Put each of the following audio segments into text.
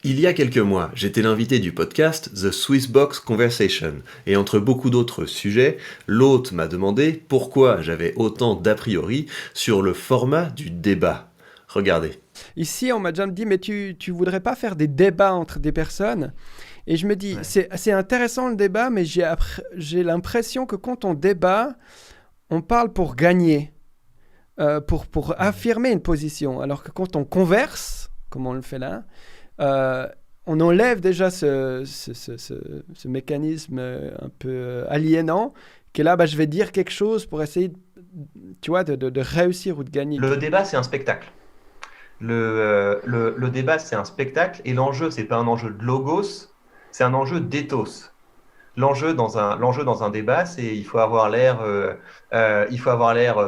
Il y a quelques mois, j'étais l'invité du podcast The Swissbox Conversation, et entre beaucoup d'autres sujets, l'hôte m'a demandé pourquoi j'avais autant d'a priori sur le format du débat. Regardez. Ici, on m'a déjà dit, mais tu voudrais pas faire des débats entre des personnes? Et je me dis, Ouais. c'est intéressant le débat, mais j'ai l'impression que quand on débat, on parle pour gagner, pour affirmer une position. Alors que quand on converse, comme on le fait là, euh, on enlève déjà ce mécanisme un peu aliénant, que là, bah, je vais dire quelque chose pour essayer, tu vois, de réussir ou de gagner. Le débat, c'est un spectacle. Le débat, c'est un spectacle et l'enjeu, c'est pas un enjeu de logos, c'est un enjeu d'éthos. L'enjeu dans un débat, c'est il faut avoir l'air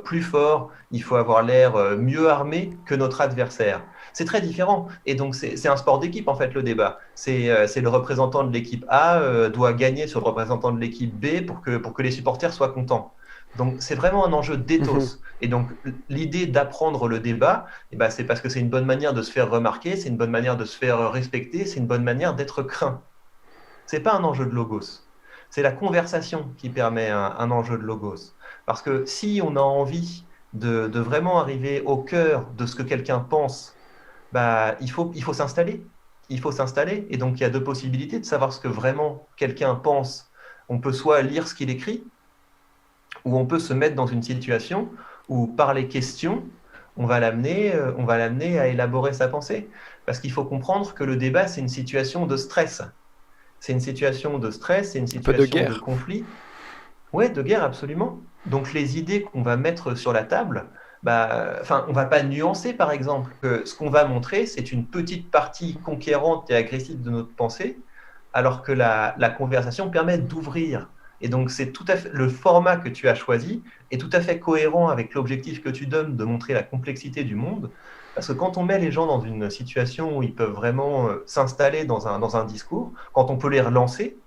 plus fort, il faut avoir l'air mieux armé que notre adversaire. C'est très différent. Et donc, c'est un sport d'équipe, en fait, le débat. C'est le représentant de l'équipe A doit gagner sur le représentant de l'équipe B pour que les supporters soient contents. Donc, c'est vraiment un enjeu Mhm. d'éthos. Et donc, l'idée d'apprendre le débat, eh ben, c'est parce que c'est une bonne manière de se faire remarquer, c'est une bonne manière de se faire respecter, c'est une bonne manière d'être craint. C'est pas un enjeu de logos. C'est la conversation qui permet un enjeu de logos. Parce que si on a envie de vraiment arriver au cœur de ce que quelqu'un pense, bah, il faut s'installer. Il faut s'installer. Et donc, il y a deux possibilités de savoir ce que vraiment quelqu'un pense. On peut soit lire ce qu'il écrit, ou on peut se mettre dans une situation où, par les questions, on va l'amener à élaborer sa pensée. Parce qu'il faut comprendre que le débat, c'est une situation de stress. C'est une situation de stress, c'est une Un peu de situation de guerre. conflit. Ouais, de guerre, absolument. Donc les idées qu'on va mettre sur la table, bah, enfin, on va pas nuancer, par exemple, que ce qu'on va montrer, c'est une petite partie conquérante et agressive de notre pensée, alors que la conversation permet d'ouvrir. Et donc c'est tout à fait le format que tu as choisi est tout à fait cohérent avec l'objectif que tu donnes de montrer la complexité du monde. Parce que quand on met les gens dans une situation où ils peuvent vraiment s'installer dans un discours, quand on peut les relancer,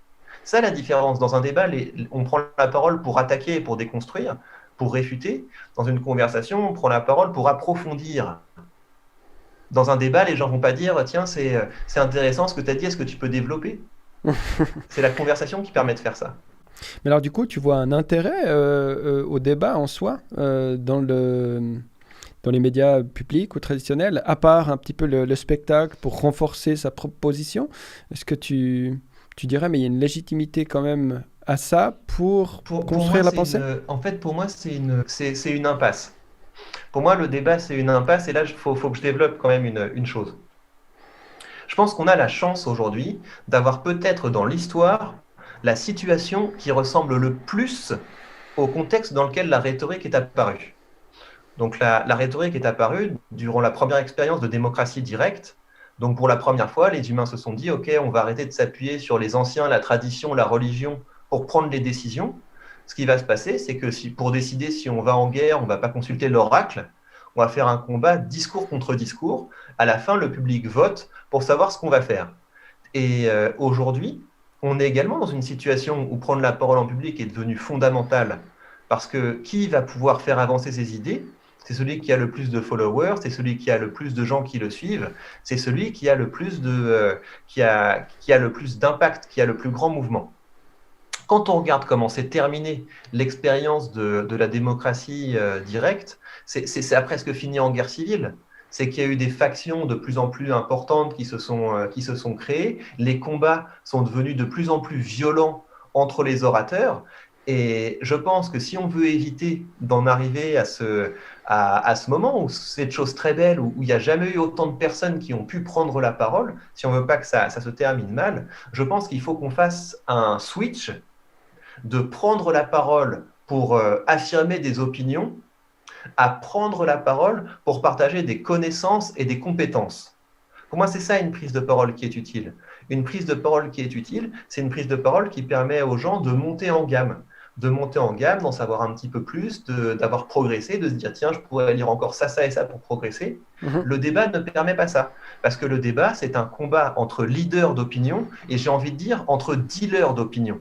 ça, la différence. Dans un débat, on prend la parole pour attaquer, pour déconstruire, pour réfuter. Dans une conversation, on prend la parole pour approfondir. Dans un débat, les gens vont pas dire, tiens, c'est intéressant ce que tu as dit, est-ce que tu peux développer? C'est la conversation qui permet de faire ça. Mais alors du coup, tu vois un intérêt au débat en soi dans les médias publics ou traditionnels, à part un petit peu le spectacle pour renforcer sa propre position. Est-ce que tu dirais, mais il y a une légitimité quand même à ça pour Pour moi, construire la pensée? en fait, pour moi, c'est une impasse. Pour moi, le débat, c'est une impasse. Et là, faut que je développe quand même une chose. Je pense qu'on a la chance aujourd'hui d'avoir peut-être dans l'histoire la situation qui ressemble le plus au contexte dans lequel la rhétorique est apparue. Donc la rhétorique est apparue durant la première expérience de démocratie directe. Donc pour la première fois, les humains se sont dit, OK, on va arrêter de s'appuyer sur les anciens, la tradition, la religion pour prendre les décisions. Ce qui va se passer, c'est que pour décider si on va en guerre, on ne va pas consulter l'oracle, on va faire un combat discours contre discours. À la fin, le public vote pour savoir ce qu'on va faire. Et aujourd'hui, on est également dans une situation où prendre la parole en public est devenu fondamental parce que qui va pouvoir faire avancer ses idées? C'est celui qui a le plus de followers, c'est celui qui a le plus de gens qui le suivent, c'est celui qui a le plus qui a le plus d'impact, qui a le plus grand mouvement. Quand on regarde comment s'est terminée l'expérience de la démocratie directe, ça a presque fini en guerre civile. C'est qu'il y a eu des factions de plus en plus importantes qui se sont créées. Les combats sont devenus de plus en plus violents entre les orateurs. Et je pense que si on veut éviter d'en arriver à ce moment où cette chose très belle, où il n'y a jamais eu autant de personnes qui ont pu prendre la parole, si on ne veut pas que ça se termine mal, je pense qu'il faut qu'on fasse un switch de prendre la parole pour affirmer des opinions à prendre la parole pour partager des connaissances et des compétences. Pour moi, c'est ça une prise de parole qui est utile. Une prise de parole qui est utile, c'est une prise de parole qui permet aux gens de monter en gamme, d'en savoir un petit peu plus, d'avoir progressé, de se dire tiens, je pourrais lire encore ça, ça et ça pour progresser. Mhm. Le débat ne permet pas ça, parce que le débat, c'est un combat entre leaders d'opinion et j'ai envie de dire entre dealers d'opinion.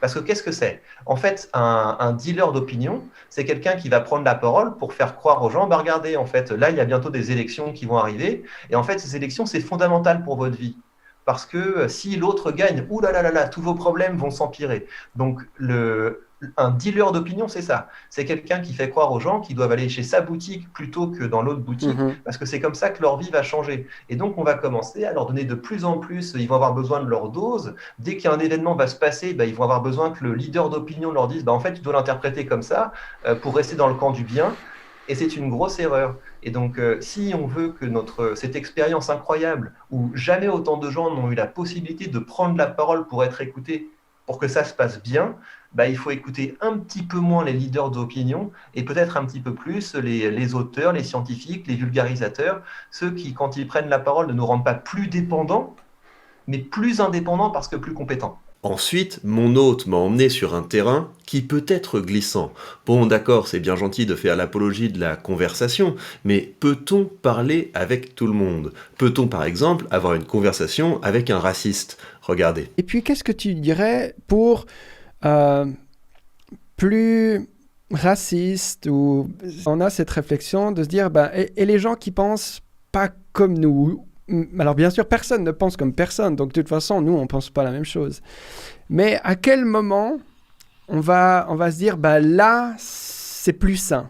Parce que qu'est-ce que c'est? En fait, un dealer d'opinion, c'est quelqu'un qui va prendre la parole pour faire croire aux gens, bah regardez, en fait, là, il y a bientôt des élections qui vont arriver, et en fait, ces élections, c'est fondamental pour votre vie. parce que si l'autre gagne, ouh là là là là, tous vos problèmes vont s'empirer. Donc un dealer d'opinion, c'est ça. C'est quelqu'un qui fait croire aux gens qu'ils doivent aller chez sa boutique plutôt que dans l'autre boutique, parce que c'est comme ça que leur vie va changer. Et donc, on va commencer à leur donner de plus en plus, ils vont avoir besoin de leur dose. Dès qu'un événement va se passer, ils vont avoir besoin que le leader d'opinion leur dise, en fait, tu dois l'interpréter comme ça pour rester dans le camp du bien. Et c'est une grosse erreur. Et donc, si on veut que cette expérience incroyable, où jamais autant de gens n'ont eu la possibilité de prendre la parole pour être écoutés, pour que ça se passe bien, il faut écouter un petit peu moins les leaders d'opinion et peut-être un petit peu plus les auteurs, les scientifiques, les vulgarisateurs, ceux qui, quand ils prennent la parole, ne nous rendent pas plus dépendants, mais plus indépendants parce que plus compétents. Ensuite, mon hôte m'a emmené sur un terrain qui peut être glissant. Bon, d'accord, c'est bien gentil de faire l'apologie de la conversation, mais peut-on parler avec tout le monde ? Peut-on, par exemple, avoir une conversation avec un raciste ? Regardez. Et puis, qu'est-ce que tu dirais pour plus raciste, ou on a cette réflexion de se dire, et les gens qui pensent pas comme nous. Alors bien sûr, personne ne pense comme personne, donc de toute façon, nous, on ne pense pas la même chose. Mais à quel moment on va se dire, là, c'est plus sain ?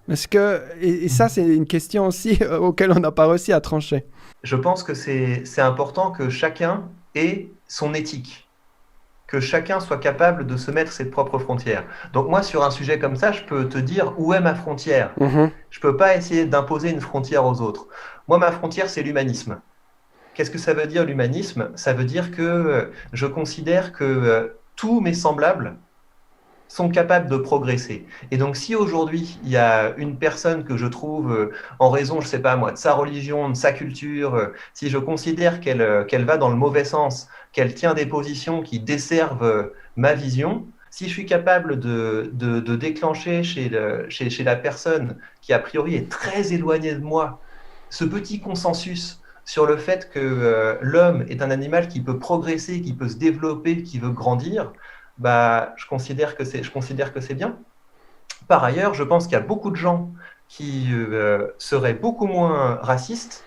Parce que, et ça, c'est une question aussi auquel on n'a pas réussi à trancher. Je pense que c'est important que chacun ait son éthique, que chacun soit capable de se mettre ses propres frontières. Donc moi, sur un sujet comme ça, je peux te dire où est ma frontière. Je ne peux pas essayer d'imposer une frontière aux autres. Moi, ma frontière, c'est l'humanisme. Qu'est-ce que ça veut dire, l'humanisme ? Ça veut dire que je considère que tous mes semblables sont capables de progresser. Et donc, si aujourd'hui, il y a une personne que je trouve, en raison, je ne sais pas moi, de sa religion, de sa culture, si je considère qu'elle va dans le mauvais sens, qu'elle tient des positions qui desservent ma vision, si je suis capable de déclencher chez la personne qui, a priori, est très éloignée de moi, ce petit consensus sur le fait que l'homme est un animal qui peut progresser, qui peut se développer, qui veut grandir, je considère que c'est bien. Par ailleurs, je pense qu'il y a beaucoup de gens qui seraient beaucoup moins racistes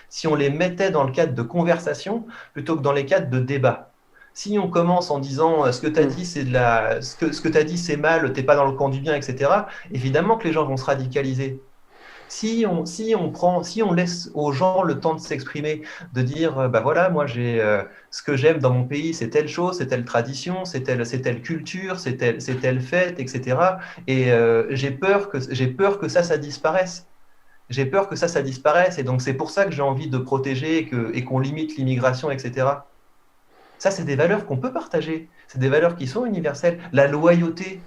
si on les mettait dans le cadre de conversation plutôt que dans les cadres de débat. Si on commence en disant ce que tu as dit, ce que tu as dit, c'est mal, t'es pas dans le camp du bien, etc., évidemment que les gens vont se radicaliser. Si on laisse aux gens le temps de s'exprimer, de dire voilà, moi ce que j'aime dans mon pays, c'est telle chose, c'est telle tradition, c'est telle culture, c'est telle fête, etc. Et j'ai peur que ça disparaisse. J'ai peur que ça disparaisse, et donc c'est pour ça que j'ai envie de protéger et qu'on limite l'immigration, etc. Ça, c'est des valeurs qu'on peut partager. C'est des valeurs qui sont universelles. La loyauté,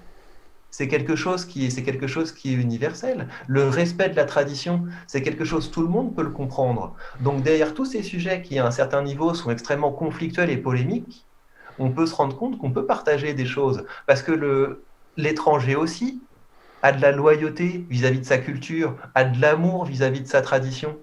c'est quelque chose qui est universel. Le respect de la tradition, c'est quelque chose, tout le monde peut le comprendre. Donc derrière tous ces sujets qui, à un certain niveau, sont extrêmement conflictuels et polémiques, on peut se rendre compte qu'on peut partager des choses. Parce que l'étranger aussi a de la loyauté vis-à-vis de sa culture, a de l'amour vis-à-vis de sa tradition.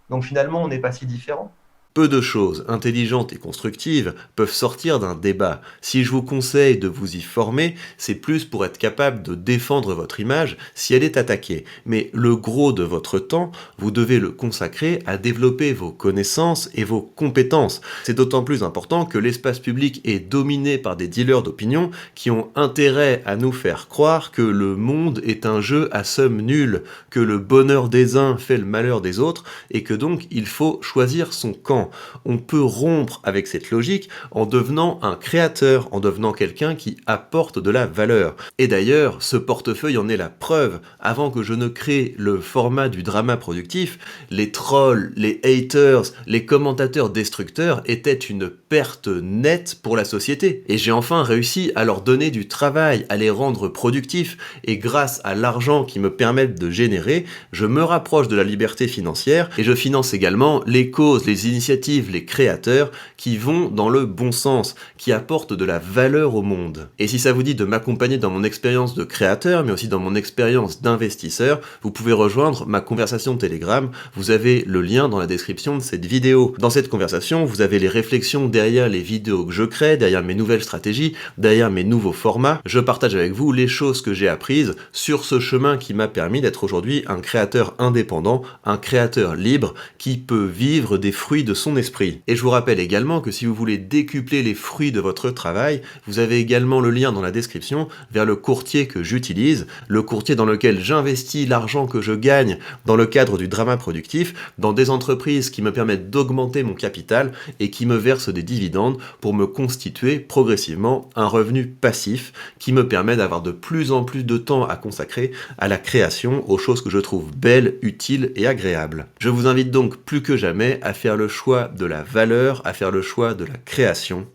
Donc finalement, on n'est pas si différents. Peu de choses intelligentes et constructives peuvent sortir d'un débat. Si je vous conseille de vous y former, c'est plus pour être capable de défendre votre image si elle est attaquée. Mais le gros de votre temps, vous devez le consacrer à développer vos connaissances et vos compétences. C'est d'autant plus important que l'espace public est dominé par des dealers d'opinion qui ont intérêt à nous faire croire que le monde est un jeu à somme nulle, que le bonheur des uns fait le malheur des autres, et que donc il faut choisir son camp. On peut rompre avec cette logique en devenant un créateur, en devenant quelqu'un qui apporte de la valeur. Et d'ailleurs, ce portefeuille en est la preuve. Avant que je ne crée le format du drama productif, les trolls, les haters, les commentateurs destructeurs étaient une perte nette pour la société. Et j'ai enfin réussi à leur donner du travail, à les rendre productifs, et grâce à l'argent qui me permettent de générer, je me rapproche de la liberté financière, et je finance également les causes, les initiatives, les créateurs qui vont dans le bon sens, qui apportent de la valeur au monde. Et si ça vous dit de m'accompagner dans mon expérience de créateur, mais aussi dans mon expérience d'investisseur, vous pouvez rejoindre ma conversation Telegram. Vous avez le lien dans la description de cette vidéo. Dans cette conversation, vous avez les réflexions derrière les vidéos que je crée, derrière mes nouvelles stratégies, derrière mes nouveaux formats. Je partage avec vous les choses que j'ai apprises sur ce chemin qui m'a permis d'être aujourd'hui un créateur indépendant, un créateur libre qui peut vivre des fruits de son son esprit. Et je vous rappelle également que si vous voulez décupler les fruits de votre travail, vous avez également le lien dans la description vers le courtier que j'utilise, le courtier dans lequel j'investis l'argent que je gagne dans le cadre du drama productif, dans des entreprises qui me permettent d'augmenter mon capital et qui me versent des dividendes pour me constituer progressivement un revenu passif qui me permet d'avoir de plus en plus de temps à consacrer à la création, aux choses que je trouve belles, utiles et agréables. Je vous invite donc plus que jamais à faire le choix de la valeur, à faire le choix de la création.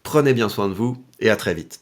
Prenez bien soin de vous et à très vite.